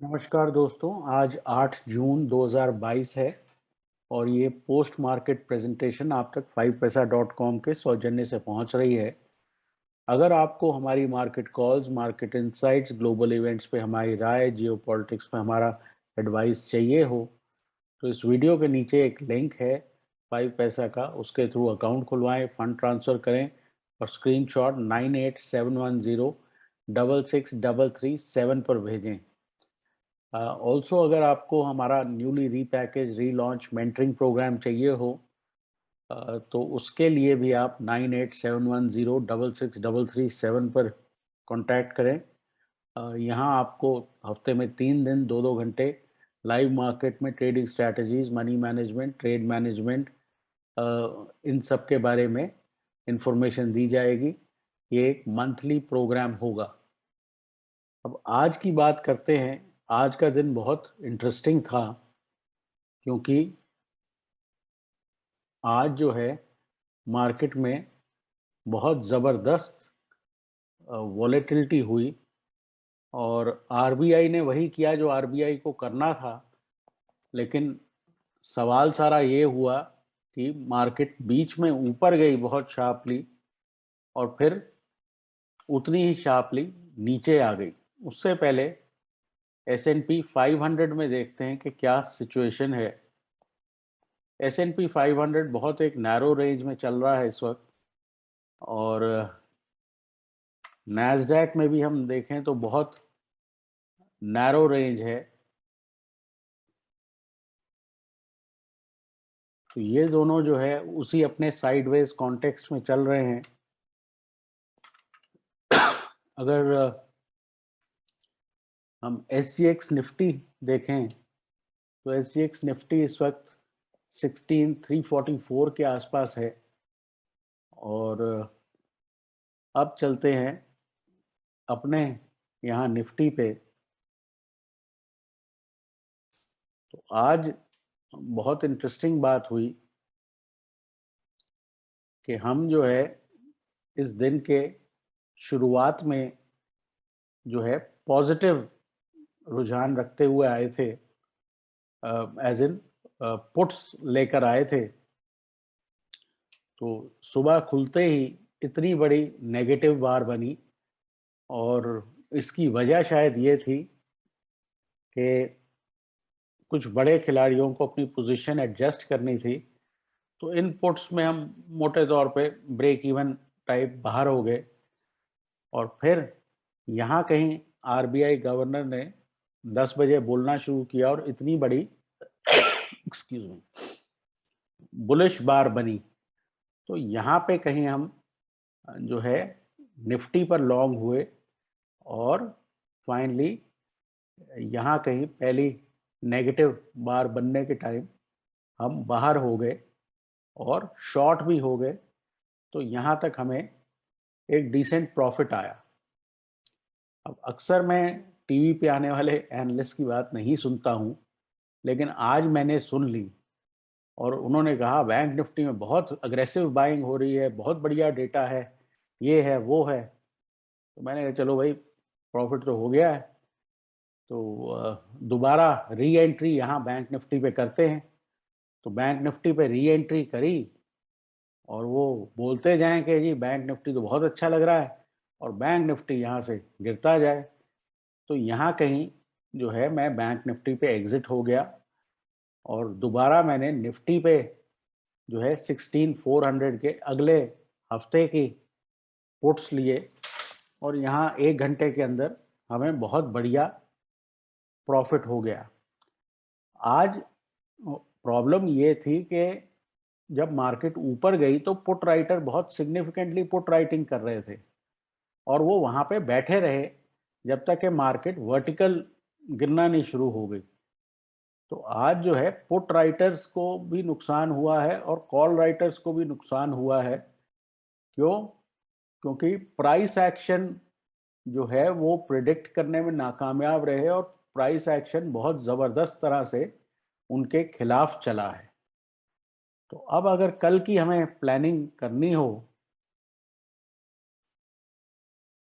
नमस्कार दोस्तों, आज 8 जून 2022 है और ये पोस्ट मार्केट प्रेजेंटेशन आप तक 5paisa.com के सौजन्य से पहुंच रही है। अगर आपको हमारी market calls, market insights, global events पे हमारी राय, जियोपॉलिटिक्स पे हमारा एडवाइस चाहिए हो, तो इस वीडियो के नीचे एक लिंक है 5paisa का, उसके थ्रू अकाउंट खुलवाएं, फंड ट्रांसफ़र करें और स्क्रीनशॉट 9871066337 पर भेजें। ऑल्सो अगर आपको हमारा newly repackage relaunch mentoring program चाहिए हो, तो उसके लिए भी आप 9871066337 पर कांटेक्ट करें। यहाँ आपको हफ्ते में 3 दिन 2-2 घंटे लाइव मार्केट में trading strategies, money management, trade management, इन सब के बारे में इंफॉर्मेशन दी जाएगी। ये एक मंथली प्रोग्राम होगा। अब आज की बात करते हैं। आज का दिन बहुत इंटरेस्टिंग था क्योंकि आज जो है मार्केट में बहुत ज़बरदस्त वॉलेटिलिटी हुई और आरबीआई ने वही किया जो आरबीआई को करना था। लेकिन सवाल सारा ये हुआ कि मार्केट बीच में ऊपर गई बहुत शार्पली और फिर उतनी ही शार्पली नीचे आ गई। उससे पहले एस&पी 500 में देखते हैं कि क्या सिचुएशन है। एस&पी 500 बहुत एक नैरो रेंज में चल रहा है इस वक्त और नैस्डैक में भी हम देखें तो बहुत नैरो रेंज है। तो ये दोनों जो है उसी अपने साइडवेज कॉन्टेक्स्ट में चल रहे हैं। अगर हम SGX निफ्टी देखें तो SGX निफ्टी इस वक्त 16344 के आसपास है। और अब चलते हैं अपने यहाँ निफ्टी पे। तो आज बहुत इंटरेस्टिंग बात हुई कि हम जो है इस दिन के शुरुआत में जो है पॉजिटिव रुझान रखते हुए आए थे, एज इन पुट्स लेकर आए थे। तो सुबह खुलते ही इतनी बड़ी नेगेटिव बार बनी और इसकी वजह शायद ये थी कि कुछ बड़े खिलाड़ियों को अपनी पोजीशन एडजस्ट करनी थी। तो इन पुट्स में हम मोटे तौर पे ब्रेक इवन टाइप बाहर हो गए और फिर यहाँ कहीं आरबीआई गवर्नर ने 10 बजे बोलना शुरू किया और इतनी बड़ी एक्सक्यूज मी बुलिश बार बनी। तो यहाँ पे कहीं हम जो है निफ्टी पर लॉन्ग हुए और फाइनली यहाँ कहीं पहली नेगेटिव बार बनने के टाइम हम बाहर हो गए और शॉर्ट भी हो गए। तो यहाँ तक हमें एक डिसेंट प्रॉफिट आया। अब अक्सर मैं टीवी पे आने वाले एनालिस्ट की बात नहीं सुनता हूँ, लेकिन आज मैंने सुन ली और उन्होंने कहा बैंक निफ्टी में बहुत अग्रेसिव बाइंग हो रही है, बहुत बढ़िया डेटा है, ये है वो है। तो मैंने कहा चलो भाई, प्रॉफिट तो हो गया है, तो दोबारा री एंट्री यहाँ बैंक निफ्टी पे करते हैं। तो बैंक निफ्टी पे री एंट्री करी और वो बोलते जाएं कि जी बैंक निफ्टी तो बहुत अच्छा लग रहा है और बैंक निफ्टी यहाँ से गिरता जाए। तो यहाँ कहीं जो है मैं बैंक निफ्टी पे एग्जिट हो गया और दोबारा मैंने निफ्टी पे जो है 16400 के अगले हफ्ते की पुट्स लिए और यहाँ 1 घंटे के अंदर हमें बहुत बढ़िया प्रॉफिट हो गया। आज प्रॉब्लम ये थी कि जब मार्केट ऊपर गई तो पुट राइटर बहुत सिग्निफिकेंटली पुट राइटिंग कर रहे थे और वो वहां पे बैठे रहे जब तक कि मार्केट वर्टिकल गिरना नहीं शुरू हो गई। तो आज जो है पुट राइटर्स को भी नुकसान हुआ है और कॉल राइटर्स को भी नुकसान हुआ है। क्यों? क्योंकि प्राइस एक्शन जो है वो प्रिडिक्ट करने में नाकामयाब रहे और प्राइस एक्शन बहुत ज़बरदस्त तरह से उनके खिलाफ चला है। तो अब अगर कल की हमें प्लानिंग करनी हो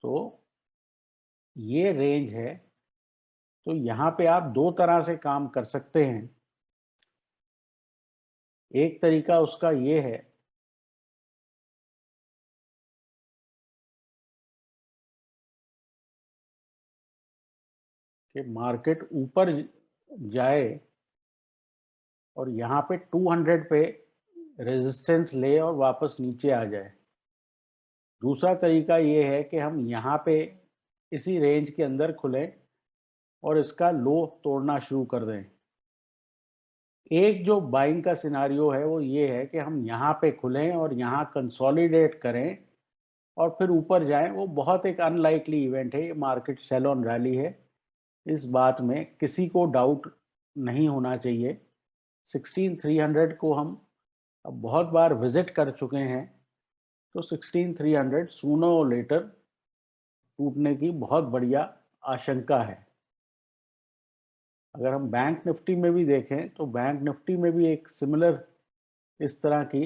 तो ये रेंज है तो यहाँ पे आप दो तरह से काम कर सकते हैं। एक तरीका उसका ये है कि मार्केट ऊपर जाए और यहाँ पे 200 पे रेजिस्टेंस ले और वापस नीचे आ जाए। दूसरा तरीका ये है कि हम यहाँ पे इसी रेंज के अंदर खुलें और इसका लो तोड़ना शुरू कर दें। एक जो बाइंग का सिनारियो है वो ये है कि हम यहाँ पे खुलें और यहाँ कंसोलिडेट करें और फिर ऊपर जाएं। वो बहुत एक अनलाइकली इवेंट है, ये मार्केट सेल ऑन रैली है, इस बात में किसी को डाउट नहीं होना चाहिए। 16300 को हम अब बहुत बार विजिट कर चुके हैं, तो 16300 सूनर और लेटर टूटने की बहुत बढ़िया आशंका है। अगर हम बैंक निफ्टी में भी देखें तो बैंक निफ्टी में भी एक सिमिलर इस तरह की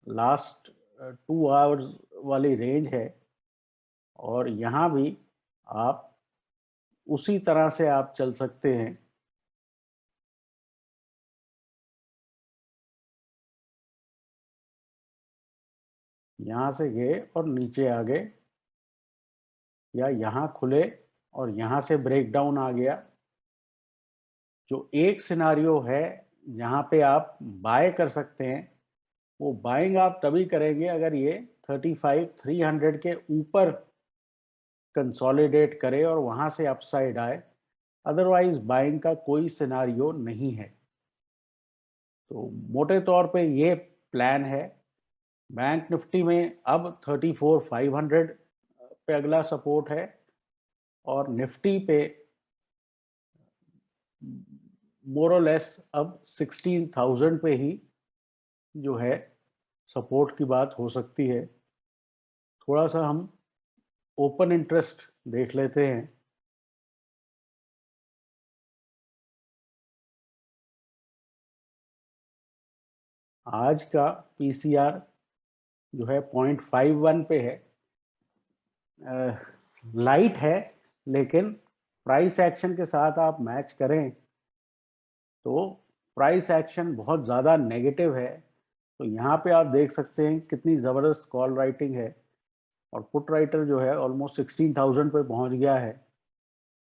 लास्ट 2 आवर्स वाली रेंज है और यहाँ भी आप उसी तरह से आप चल सकते हैं। यहाँ से गए और नीचे आ गए, या यहाँ खुले और यहाँ से ब्रेकडाउन आ गया। जो एक सिनारियो है जहाँ पे आप बाय कर सकते हैं, वो बाइंग आप तभी करेंगे अगर ये 35,300 के ऊपर कंसोलिडेट करे और वहाँ से अपसाइड आए। अदरवाइज बाइंग का कोई सिनारियो नहीं है। तो मोटे तौर पे ये प्लान है। बैंक निफ्टी में अब 34,500 पे अगला सपोर्ट है और निफ्टी पे मोर और लेस अब 16,000 पे ही जो है सपोर्ट की बात हो सकती है। थोड़ा सा हम ओपन इंटरेस्ट देख लेते हैं। आज का पीसीआर जो है 0.51 पे है। लाइट है, लेकिन प्राइस एक्शन के साथ आप मैच करें तो प्राइस एक्शन बहुत ज़्यादा नेगेटिव है। तो यहाँ पे आप देख सकते हैं कितनी ज़बरदस्त कॉल राइटिंग है और पुट राइटर जो है ऑलमोस्ट 16,000 पे पहुँच गया है।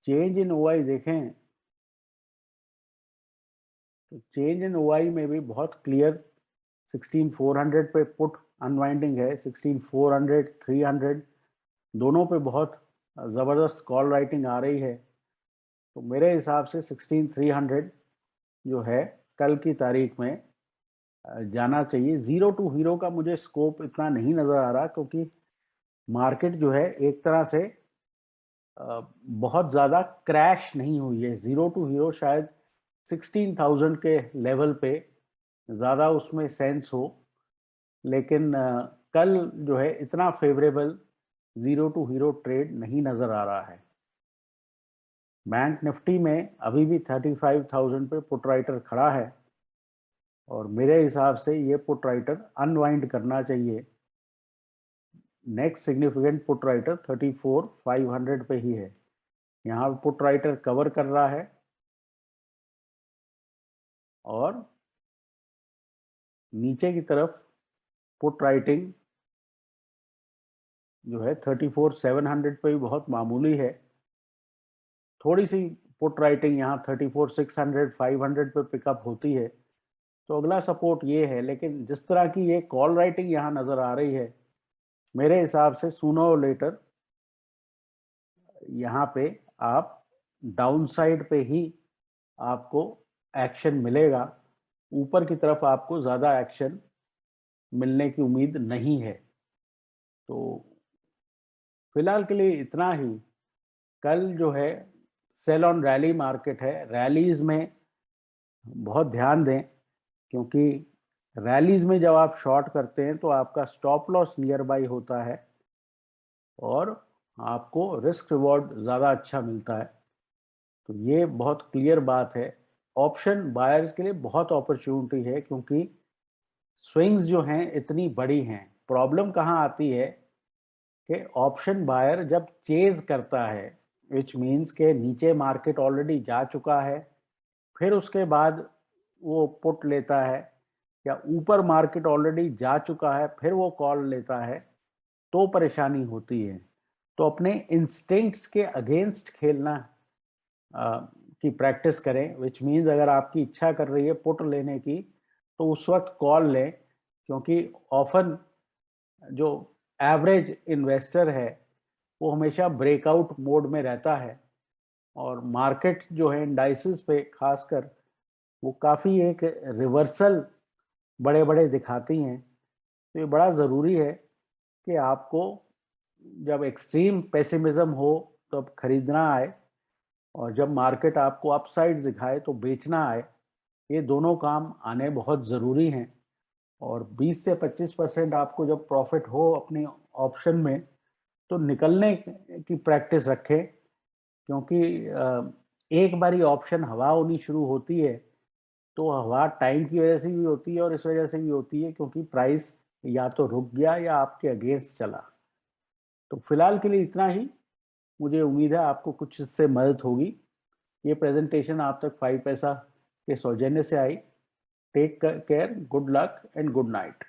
चेंज इन ओआई देखें तो चेंज इन ओआई में भी बहुत क्लियर 16,400 पे पुट अनवाइंडिंग है, 16,400 300 दोनों पे बहुत ज़बरदस्त कॉल राइटिंग आ रही है। तो मेरे हिसाब से 16,300 जो है कल की तारीख में जाना चाहिए। ज़ीरो टू हीरो का मुझे स्कोप इतना नहीं नज़र आ रहा, क्योंकि मार्केट जो है एक तरह से बहुत ज़्यादा क्रैश नहीं हुई है। ज़ीरो टू हीरो शायद 16,000 के लेवल पे ज़्यादा उसमें सेंस हो, लेकिन कल जो है इतना favourable zero to hero trade नहीं नज़र आ रहा है। बैंक निफ्टी में अभी भी 35,000 पे पुट राइटर खड़ा है और मेरे हिसाब से ये पुट राइटर अनवाइंड करना चाहिए। नेक्स्ट सिग्निफिकेंट पुट राइटर 34,500 पे ही है। यहाँ पुट राइटर कवर कर रहा है और नीचे की तरफ पुट राइटिंग जो है 34,700 पे भी बहुत मामूली है। थोड़ी सी पुट राइटिंग यहाँ 34,600 500 पे पिकअप होती है तो अगला सपोर्ट ये है। लेकिन जिस तरह की ये कॉल राइटिंग यहाँ नज़र आ रही है, मेरे हिसाब से सूनर और लेटर यहाँ पे आप डाउन साइड पे ही आपको एक्शन मिलेगा। ऊपर की तरफ आपको ज़्यादा एक्शन मिलने की उम्मीद नहीं है। तो फिलहाल के लिए इतना ही। कल जो है सेल ऑन रैली मार्केट है। रैलीज में बहुत ध्यान दें, क्योंकि रैलीज में जब आप शॉर्ट करते हैं तो आपका स्टॉप लॉस नियर बाई होता है और आपको रिस्क रिवॉर्ड ज़्यादा अच्छा मिलता है। तो ये बहुत क्लियर बात है। ऑप्शन बायर्स के लिए बहुत अपॉर्चुनिटी है, क्योंकि स्विंग्स जो हैं इतनी बड़ी हैं। प्रॉब्लम कहाँ आती है कि ऑप्शन बायर जब चेज करता है विच मीन्स के नीचे मार्केट ऑलरेडी जा चुका है, फिर उसके बाद वो पुट लेता है, या ऊपर मार्केट ऑलरेडी जा चुका है फिर वो कॉल लेता है, तो परेशानी होती है। तो अपने इंस्टिंक्ट्स के अगेंस्ट खेलना की प्रैक्टिस करें, विच मीन्स अगर आपकी इच्छा कर रही है पुट लेने की, तो उस वक्त कॉल लें, क्योंकि ऑफन जो एवरेज इन्वेस्टर है वो हमेशा ब्रेकआउट मोड में रहता है, और मार्केट जो है इंडाइसिस पे खासकर वो काफ़ी एक रिवर्सल बड़े बड़े दिखाती हैं। तो ये बड़ा ज़रूरी है कि आपको जब एक्सट्रीम पेसिमिज्म हो तब खरीदना आए, और जब मार्केट आपको अपसाइड दिखाए तो बेचना आए। ये दोनों काम आने बहुत ज़रूरी हैं, और 20 से 25% आपको जब प्रॉफिट हो अपने ऑप्शन में, तो निकलने की प्रैक्टिस रखें, क्योंकि एक बारी ऑप्शन हवा होनी शुरू होती है, तो हवा टाइम की वजह से भी होती है और इस वजह से भी होती है क्योंकि प्राइस या तो रुक गया या आपके अगेंस्ट चला। तो फिलहाल के लिए इतना ही। मुझे उम्मीद है आपको कुछ इससे मदद होगी। ये प्रेजेंटेशन आप तक 5 पैसा के सौजन्य से आई। Take care, good luck and good night.